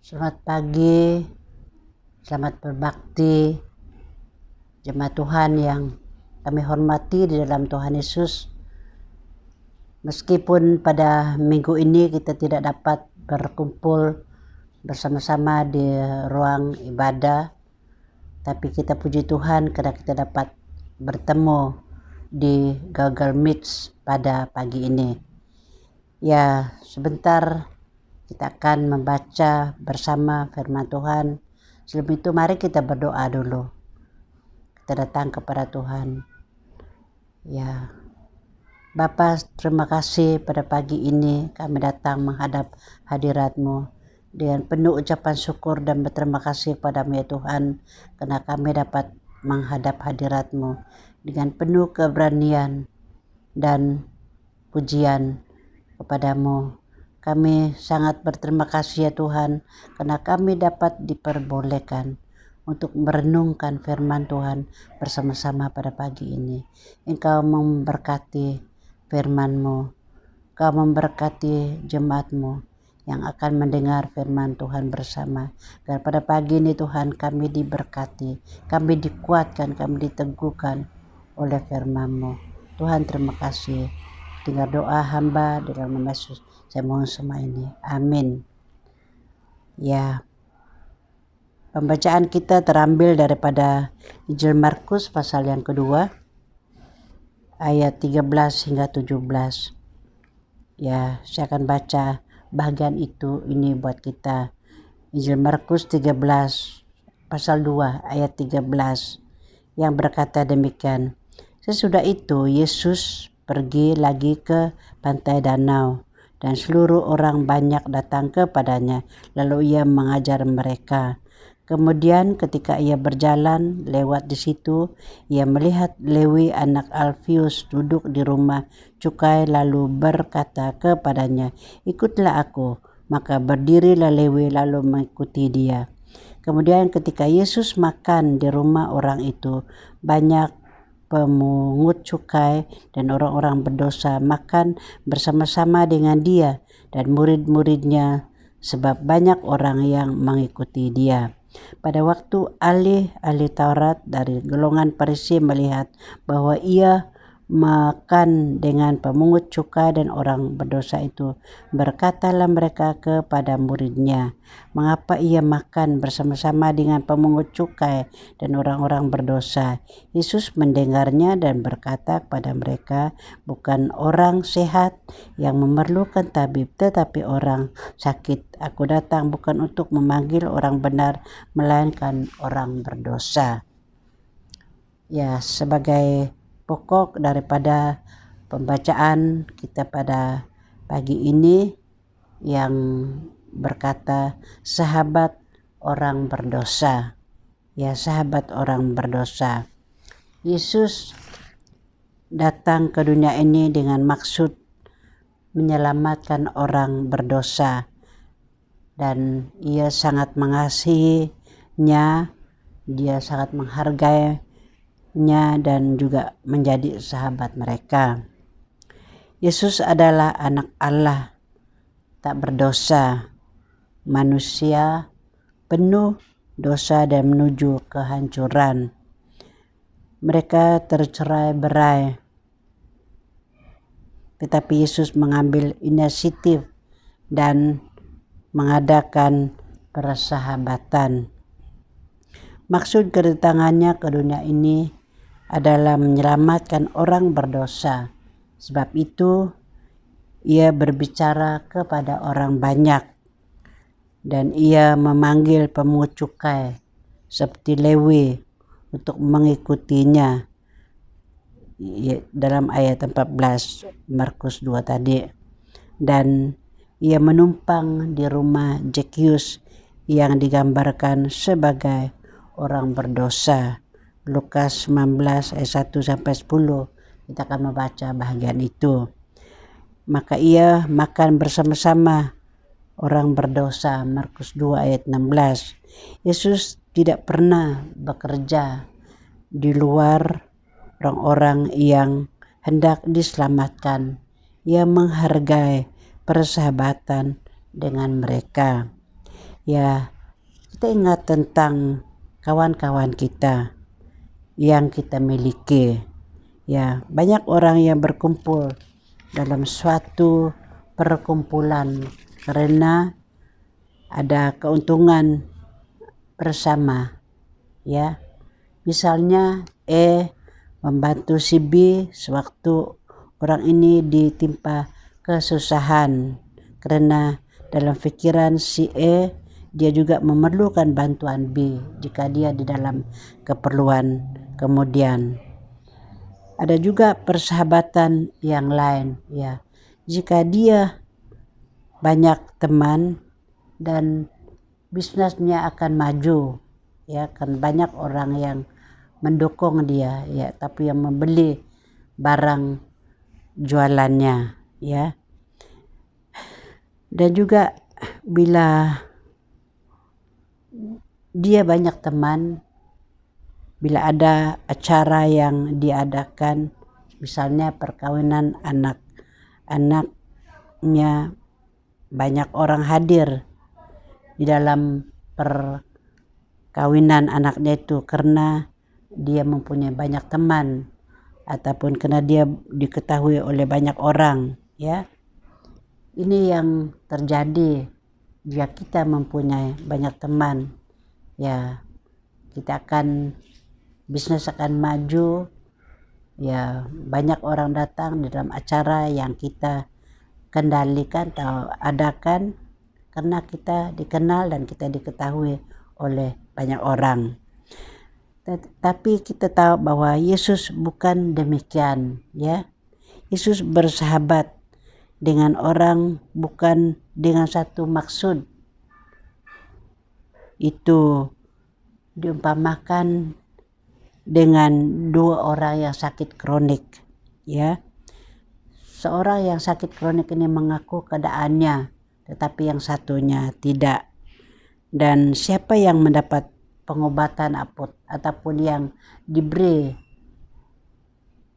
Selamat pagi, selamat berbakti, jemaat Tuhan yang kami hormati di dalam Tuhan Yesus. Meskipun pada minggu ini kita tidak dapat berkumpul bersama-sama di ruang ibadah, tapi kita puji Tuhan karena kita dapat bertemu di Google Meet pada pagi ini. Ya, sebentar kita akan membaca bersama firman Tuhan. Sebelum itu mari kita berdoa dulu. Kita datang kepada Tuhan. Ya, Bapa, terima kasih pada pagi ini kami datang menghadap hadirat-Mu dengan penuh ucapan syukur dan berterima kasih padamu ya Tuhan, karena kami dapat menghadap hadirat-Mu dengan penuh keberanian dan pujian kepadamu. Kami sangat berterima kasih ya Tuhan, karena kami dapat diperbolehkan untuk merenungkan firman Tuhan bersama-sama pada pagi ini. Engkau memberkati firman-Mu, Engkau memberkati jemaat-Mu yang akan mendengar firman Tuhan bersama. Dan pada pagi ini Tuhan, kami diberkati, kami dikuatkan, kami diteguhkan oleh firman-Mu. Tuhan, terima kasih. Dengar doa hamba dalam nama Yesus. Saya mohon semua ini. Amin. Ya, pembacaan kita terambil daripada Injil Markus pasal yang kedua, ayat 13 hingga 17. Ya, saya akan baca bagian itu ini buat kita. Injil Markus 13 pasal 2 ayat 13 yang berkata demikian. Sesudah itu Yesus pergi lagi ke pantai danau, dan seluruh orang banyak datang kepadanya, lalu ia mengajar mereka. Kemudian ketika ia berjalan lewat di situ, ia melihat Lewi anak Alfius duduk di rumah cukai, lalu berkata kepadanya, "Ikutlah aku." Maka berdirilah Lewi lalu mengikuti dia. Kemudian ketika Yesus makan di rumah orang itu, banyak pemungut cukai dan orang-orang berdosa makan bersama-sama dengan dia dan murid-muridnya, sebab banyak orang yang mengikuti dia. Pada waktu ahli-ahli Taurat dari golongan Farisi melihat bahwa ia makan dengan pemungut cukai dan orang berdosa itu, berkatalah mereka kepada muridnya, "Mengapa ia makan bersama-sama dengan pemungut cukai dan orang-orang berdosa?" Yesus mendengarnya dan berkata kepada mereka, "Bukan orang sehat yang memerlukan tabib, tetapi orang sakit. Aku datang bukan untuk memanggil orang benar, melainkan orang berdosa." Ya, sebagai pokok daripada pembacaan kita pada pagi ini yang berkata sahabat orang berdosa. Ya, sahabat orang berdosa. Yesus datang ke dunia ini dengan maksud menyelamatkan orang berdosa, dan ia sangat mengasihinya, dia sangat menghargainya dan juga menjadi sahabat mereka. Yesus adalah anak Allah, tak berdosa, manusia penuh dosa dan menuju kehancuran. Mereka tercerai-berai, tetapi Yesus mengambil inisiatif dan mengadakan persahabatan. Maksud kedatangannya ke dunia ini adalah menyelamatkan orang berdosa. Sebab itu ia berbicara kepada orang banyak, dan ia memanggil pemungut cukai seperti Lewi untuk mengikutinya dalam ayat 14 Markus 2 tadi. Dan ia menumpang di rumah Zakheus yang digambarkan sebagai orang berdosa. Lukas 19 ayat 1 sampai 10. Kita akan membaca bagian itu. Maka ia makan bersama-sama orang berdosa. Markus 2 ayat 16. Yesus tidak pernah bekerja di luar orang-orang yang hendak diselamatkan. Ia menghargai persahabatan dengan mereka. Ya, kita ingat tentang kawan-kawan kita yang kita miliki. Ya, banyak orang yang berkumpul dalam suatu perkumpulan karena ada keuntungan bersama. Ya, misalnya membantu si B sewaktu orang ini ditimpa kesusahan, karena dalam pikiran si dia juga memerlukan bantuan B jika dia di dalam keperluan kemudian. Ada juga persahabatan yang lain, ya. Jika dia banyak teman dan bisnisnya akan maju, ya, kan banyak orang yang mendukung dia, ya, tapi yang membeli barang jualannya, ya. Dan juga bila dia banyak teman, bila ada acara yang diadakan, misalnya perkawinan anaknya, banyak orang hadir di dalam perkawinan anaknya itu karena dia mempunyai banyak teman ataupun karena dia diketahui oleh banyak orang, ya. Ini yang terjadi jika kita mempunyai banyak teman, ya, kita akan bisnis akan maju, ya, banyak orang datang di dalam acara yang kita kendalikan atau adakan karena kita dikenal dan kita diketahui oleh banyak orang. Tapi kita tahu bahwa Yesus bukan demikian, ya. Yesus bersahabat dengan orang bukan dengan satu maksud. Itu diumpamakan dengan dua orang yang sakit kronik, ya. Seorang yang sakit kronik ini mengaku keadaannya, tetapi yang satunya tidak. Dan siapa yang mendapat pengobatan ataupun yang diberi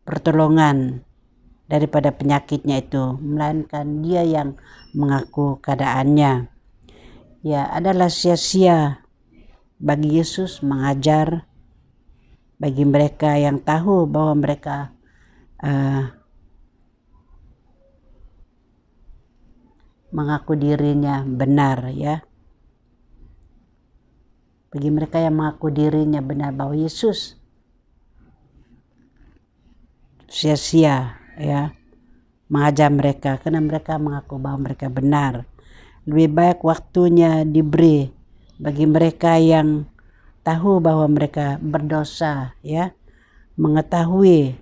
pertolongan daripada penyakitnya itu, melainkan dia yang mengaku keadaannya. Ya, adalah sia-sia bagi Yesus mengajar bagi mereka yang tahu bahwa mereka mengaku dirinya benar, ya. Bagi mereka yang mengaku dirinya benar bahwa Yesus sia-sia, ya, mengajar mereka karena mereka mengaku bahwa mereka benar. Lebih baik waktunya diberi bagi mereka yang tahu bahwa mereka berdosa, ya, mengetahui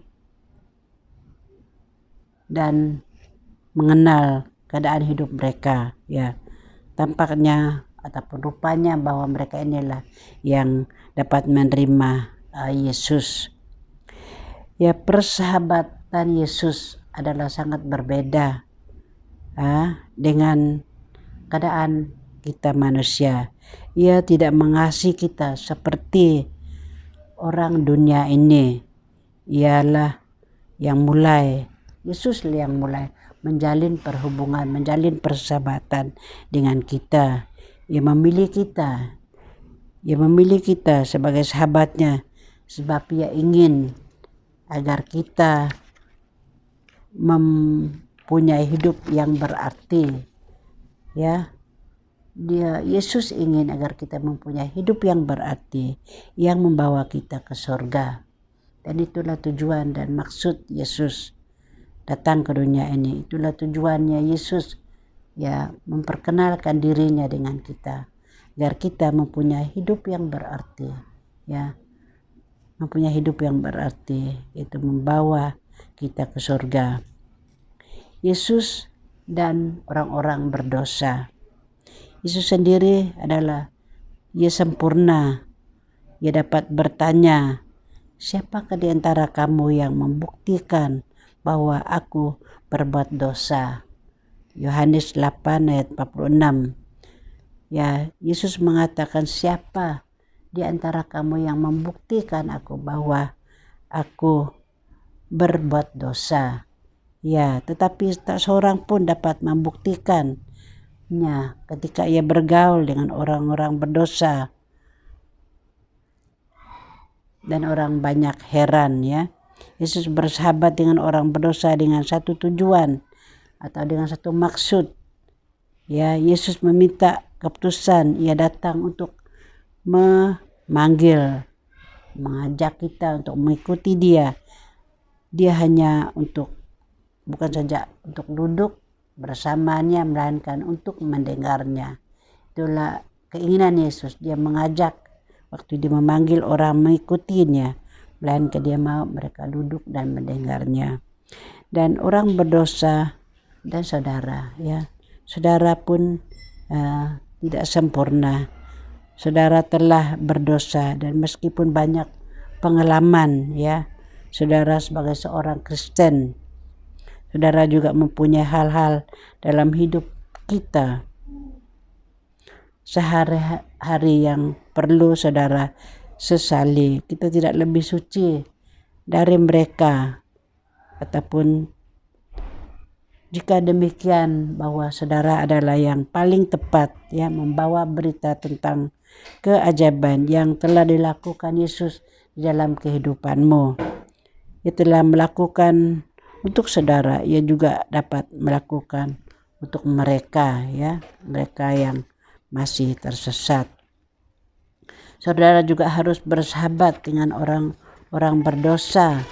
dan mengenal keadaan hidup mereka, ya. Tampaknya ataupun rupanya bahwa mereka inilah yang dapat menerima Yesus. Ya, persahabatan Yesus adalah sangat berbeda dengan keadaan kita manusia. Ia tidak mengasihi kita seperti orang dunia ini. Ialah yang mulai, Yesus yang mulai menjalin perhubungan, menjalin persahabatan dengan kita. Ia memilih kita sebagai sahabatnya sebab ia ingin agar kita mempunyai hidup yang berarti, ya. Yesus ingin agar kita mempunyai hidup yang berarti yang membawa kita ke surga. Dan itulah tujuan dan maksud Yesus datang ke dunia ini. Itulah tujuannya Yesus, ya, memperkenalkan dirinya dengan kita agar kita mempunyai hidup yang berarti, ya. Mempunyai hidup yang berarti itu membawa kita ke surga. Yesus dan orang-orang berdosa. Yesus sendiri adalah ia sempurna. Ia dapat bertanya, siapakah di antara kamu yang membuktikan bahwa aku berbuat dosa? Yohanes 8 ayat 46. Ya, Yesus mengatakan, siapa di antara kamu yang membuktikan aku bahwa aku berbuat dosa? Ya, tetapi tak seorang pun dapat membuktikan ketika ia bergaul dengan orang-orang berdosa. Dan orang banyak heran ya. Yesus bersahabat dengan orang berdosa dengan satu tujuan atau dengan satu maksud. Ya, Yesus meminta keputusan, ia datang untuk memanggil, mengajak kita untuk mengikuti dia. Dia hanya bukan saja untuk duduk bersamanya, melainkan untuk mendengarnya. Itulah keinginan Yesus, dia mengajak waktu dia memanggil orang mengikutinya, melainkan dia mau mereka duduk dan mendengarnya. Dan orang berdosa dan saudara ya, saudara pun tidak sempurna. Saudara telah berdosa dan meskipun banyak pengalaman ya, saudara sebagai seorang Kristen, saudara juga mempunyai hal-hal dalam hidup kita sehari-hari yang perlu saudara sesali. Kita tidak lebih suci dari mereka, ataupun jika demikian bahwa saudara adalah yang paling tepat ya membawa berita tentang keajaiban yang telah dilakukan Yesus di dalam kehidupanmu. Ia telah melakukan untuk saudara, ia juga dapat melakukan untuk mereka ya, mereka yang masih tersesat. Saudara juga harus bersahabat dengan orang-orang berdosa.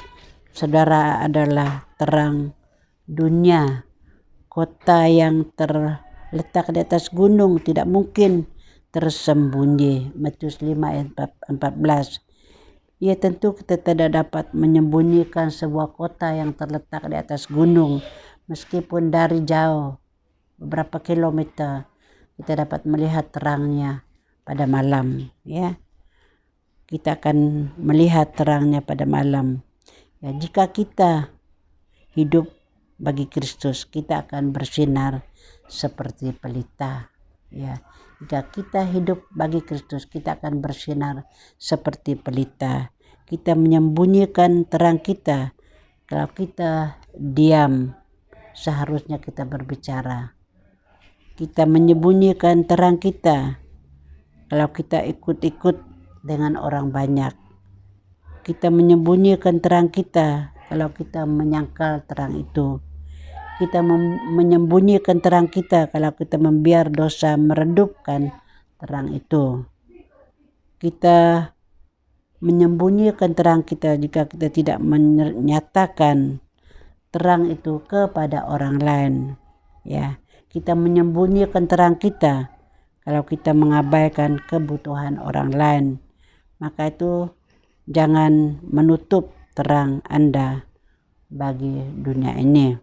Saudara adalah terang dunia. Kota yang terletak di atas gunung tidak mungkin tersembunyi. Matius 5 ayat 14. Ya, tentu kita tidak dapat menyembunyikan sebuah kota yang terletak di atas gunung. Meskipun dari jauh, beberapa kilometer, kita dapat melihat terangnya pada malam ya. Kita akan melihat terangnya pada malam. Ya, jika kita hidup bagi Kristus, kita akan bersinar seperti pelita ya. Jika kita hidup bagi Kristus, kita akan bersinar seperti pelita. Kita menyembunyikan terang kita. Kalau kita diam, seharusnya kita berbicara. Kita menyembunyikan terang kita kalau kita ikut-ikut dengan orang banyak. Kita menyembunyikan terang kita kalau kita menyangkal terang itu. Kita menyembunyikan terang kita kalau kita membiar dosa meredupkan terang itu. Kita menyembunyikan terang kita jika kita tidak menyatakan terang itu kepada orang lain ya. Kita menyembunyikan terang kita kalau kita mengabaikan kebutuhan orang lain. Maka itu jangan menutup terang Anda bagi dunia ini.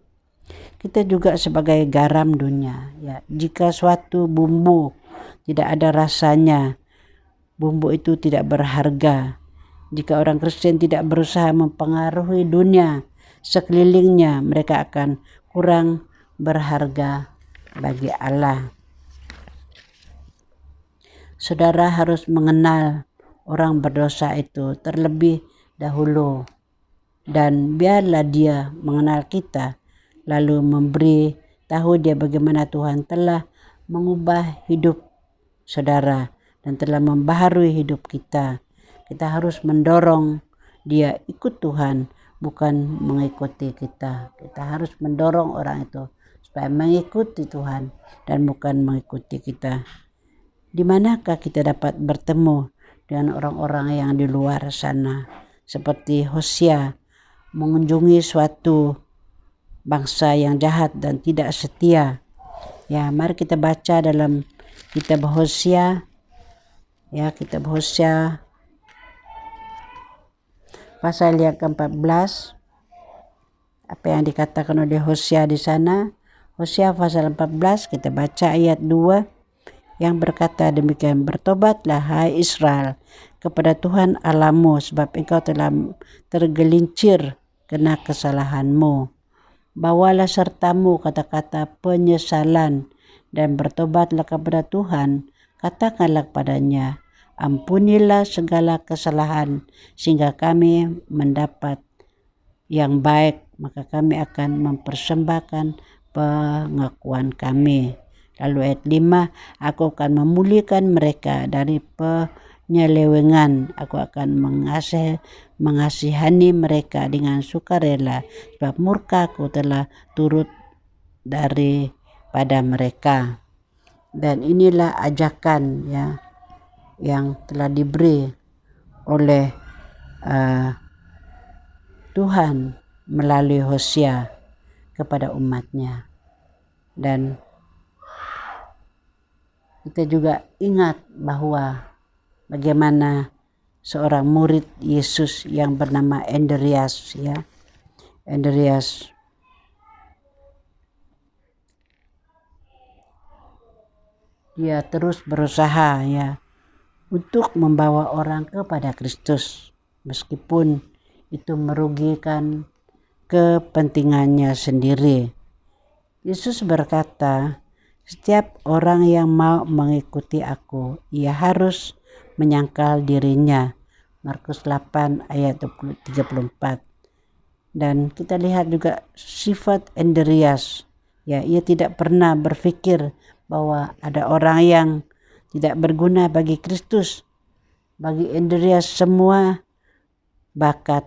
Kita juga sebagai garam dunia ya. Jika suatu bumbu tidak ada rasanya, bumbu itu tidak berharga. Jika orang Kristen tidak berusaha mempengaruhi dunia sekelilingnya, mereka akan kurang berharga bagi Allah. Saudara harus mengenal orang berdosa itu terlebih dahulu, dan biarlah dia mengenal kita, lalu memberi tahu dia bagaimana Tuhan telah mengubah hidup saudara dan telah membaharui hidup kita. Kita harus mendorong dia ikut Tuhan, bukan mengikuti kita. Kita harus mendorong orang itu supaya mengikuti Tuhan dan bukan mengikuti kita. Di manakah kita dapat bertemu dengan orang-orang yang di luar sana, seperti Hosea mengunjungi suatu bangsa yang jahat dan tidak setia. Ya, mari kita baca dalam kitab Hosea ya, kitab Hosea pasal yang ke-14. Apa yang dikatakan oleh Hosea di sana? Hosea pasal 14, kita baca ayat 2 yang berkata demikian, bertobatlah hai Israel kepada Tuhan Allahmu, sebab engkau telah tergelincir kena kesalahanmu. Bawalah sertamu kata-kata penyesalan dan bertobatlah kepada Tuhan. Katakanlah kepadanya, ampunilah segala kesalahan sehingga kami mendapat yang baik, maka kami akan mempersembahkan pengakuan kami. Lalu ayat 5, aku akan memulihkan mereka dari penyelewengan. Aku akan mengasihani mereka dengan sukarela, sebab murkaku telah turut daripada mereka. Dan inilah ajakan ya yang telah diberi oleh Tuhan melalui Hosea kepada umatnya. Dan kita juga ingat bahwa bagaimana seorang murid Yesus yang bernama Andreas ya. Andreas dia terus berusaha ya untuk membawa orang kepada Kristus meskipun itu merugikan kepentingannya sendiri. Yesus berkata, setiap orang yang mau mengikuti aku, ia harus menyangkal dirinya. Markus 8 ayat 34. Dan kita lihat juga sifat Andreas. Ya, ia tidak pernah berpikir bahwa ada orang yang tidak berguna bagi Kristus. Bagi Andreas semua bakat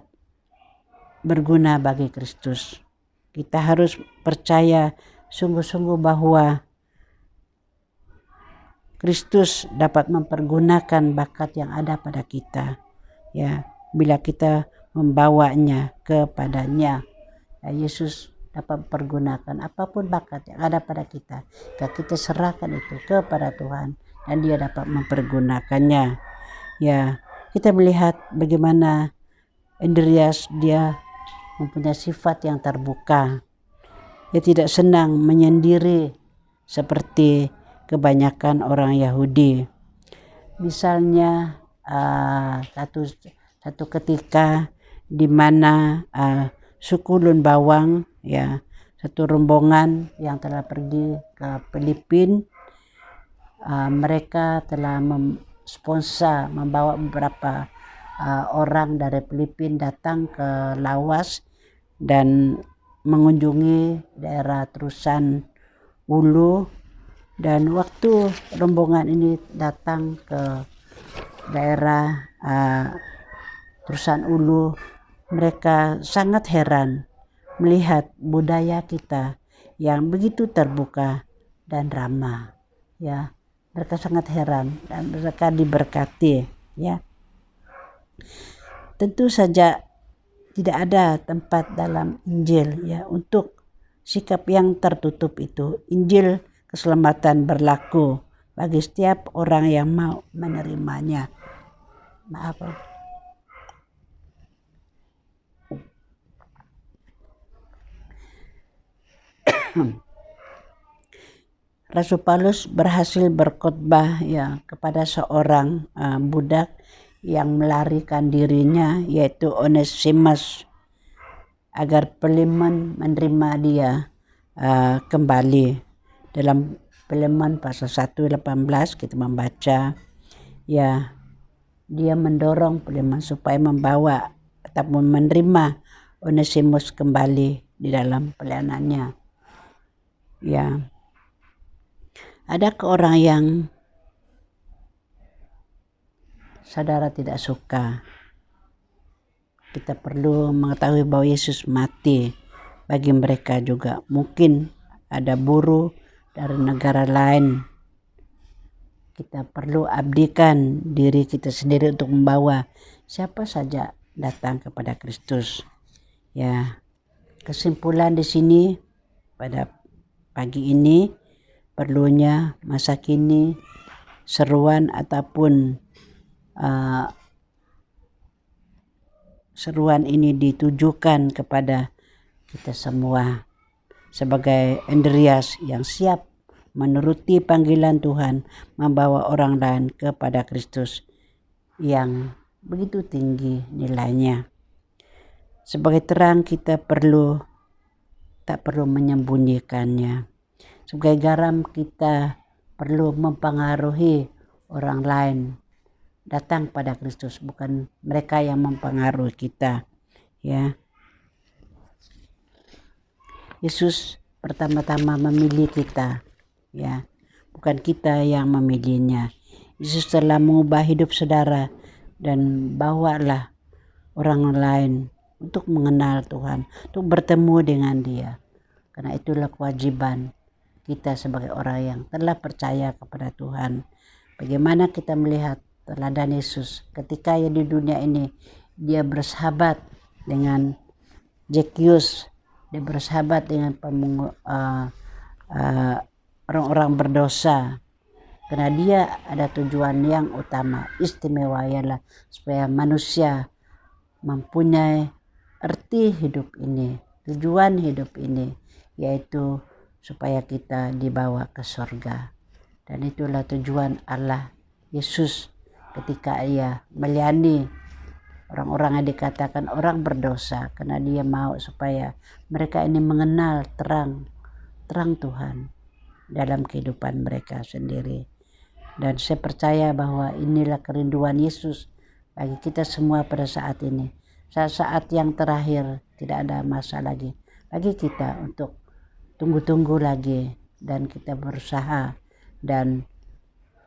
berguna bagi Kristus. Kita harus percaya sungguh-sungguh bahwa Kristus dapat mempergunakan bakat yang ada pada kita. Ya, bila kita membawanya kepadanya. Ya, Yesus dapat mempergunakan apapun bakat yang ada pada kita. Kita serahkan itu kepada Tuhan dan dia dapat mempergunakannya. Ya, kita melihat bagaimana Andreas dia mempunyai sifat yang terbuka. Dia tidak senang menyendiri seperti kebanyakan orang Yahudi. Misalnya satu ketika di mana suku Lun Bawang ya, satu rombongan yang telah pergi ke Filipina, mereka telah membawa beberapa orang dari Filipina datang ke Lawas dan mengunjungi daerah Terusan Ulu. Dan waktu rombongan ini datang ke daerah Terusan Ulu, mereka sangat heran melihat budaya kita yang begitu terbuka dan ramah. Ya, mereka sangat heran dan mereka diberkati. Ya, tentu saja tidak ada tempat dalam Injil ya untuk sikap yang tertutup itu. Injil keselamatan berlaku bagi setiap orang yang mau menerimanya. Maaf. Rasul Paulus berhasil berkhotbah ya kepada seorang budak yang melarikan dirinya, yaitu Onesimus, agar Filemon menerima dia kembali. Dalam Filemon pasal 1:18 kita membaca ya, dia mendorong Filemon supaya membawa ataupun menerima Onesimus kembali di dalam pelayanannya. Ya, ada orang yang saudara tidak suka. Kita perlu mengetahui bahwa Yesus mati bagi mereka juga. Mungkin ada buruh dari negara lain. Kita perlu abdikan diri kita sendiri untuk membawa siapa saja datang kepada Kristus. Ya, kesimpulan di sini pada pagi ini, perlunya masa kini seruan ataupun seruan ini ditujukan kepada kita semua sebagai Andreas yang siap menuruti panggilan Tuhan, membawa orang lain kepada Kristus yang begitu tinggi nilainya. Sebagai terang kita tak perlu menyembunyikannya. Sebagai garam kita perlu mempengaruhi orang lain datang pada Kristus, bukan mereka yang mempengaruhi kita. Ya, Yesus pertama-tama memilih kita. Ya, bukan kita yang memilihnya. Yesus telah mengubah hidup saudara dan bawalah orang lain untuk mengenal Tuhan, untuk bertemu dengan Dia. Karena itulah kewajiban kita sebagai orang yang telah percaya kepada Tuhan. Bagaimana kita melihat teladan Yesus ketika di dunia ini dia bersahabat dengan Zekius, dia bersahabat dengan orang-orang berdosa. Karena dia ada tujuan yang utama, istimewa, ialah supaya manusia mempunyai arti hidup ini, tujuan hidup ini, yaitu supaya kita dibawa ke surga. Dan itulah tujuan Allah Yesus ketika ia melayani orang-orang yang dikatakan orang berdosa, karena dia mau supaya mereka ini mengenal terang Tuhan dalam kehidupan mereka sendiri. Dan saya percaya bahwa inilah kerinduan Yesus bagi kita semua pada saat ini. Saat-saat yang terakhir tidak ada masa lagi bagi kita untuk tunggu-tunggu lagi, dan kita berusaha dan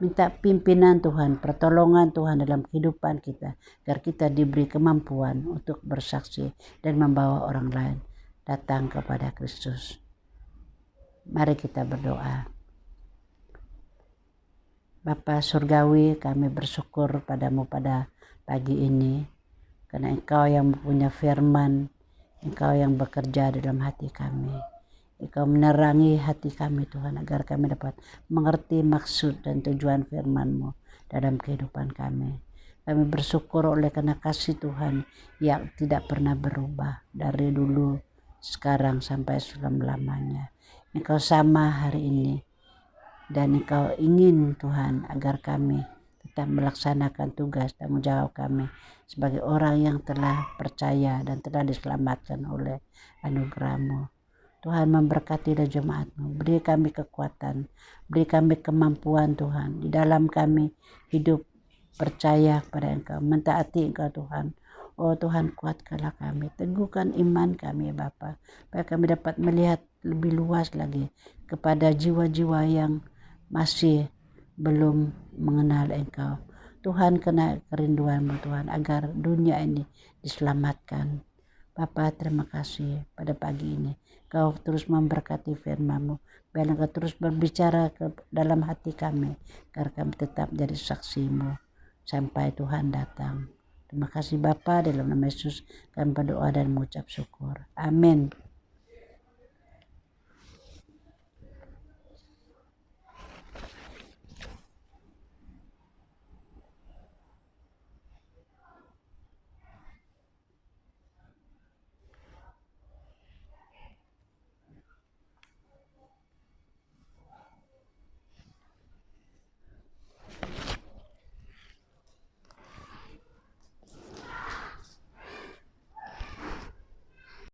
minta pimpinan Tuhan, pertolongan Tuhan dalam kehidupan kita, agar kita diberi kemampuan untuk bersaksi dan membawa orang lain datang kepada Kristus. Mari kita berdoa. Bapa Surgawi, kami bersyukur padamu pada pagi ini, karena Engkau yang mempunyai firman, Engkau yang bekerja dalam hati kami. Engkau menerangi hati kami Tuhan, agar kami dapat mengerti maksud dan tujuan firman-Mu dalam kehidupan kami. Kami bersyukur oleh karena kasih Tuhan yang tidak pernah berubah dari dulu, sekarang sampai selama-lamanya. Engkau sama hari ini, dan Engkau ingin Tuhan agar kami tetap melaksanakan tugas tanggung jawab kami sebagai orang yang telah percaya dan telah diselamatkan oleh anugerah-Mu. Tuhan memberkatilah jemaat-Mu, beri kami kekuatan, beri kami kemampuan Tuhan di dalam kami hidup percaya kepada Engkau, mentaati Engkau Tuhan. Oh Tuhan, kuatkanlah kami, teguhkan iman kami Bapa, supaya kami dapat melihat lebih luas lagi kepada jiwa-jiwa yang masih belum mengenal Engkau. Tuhan, kena kerinduan-Mu Tuhan, agar dunia ini diselamatkan. Bapa, terima kasih pada pagi ini. Kau terus memberkati firman-Mu. Biar Engkau terus berbicara ke dalam hati kami, agar kami tetap jadi saksi-Mu sampai Tuhan datang. Terima kasih Bapa, dalam nama Yesus kami berdoa dan mengucap syukur. Amin.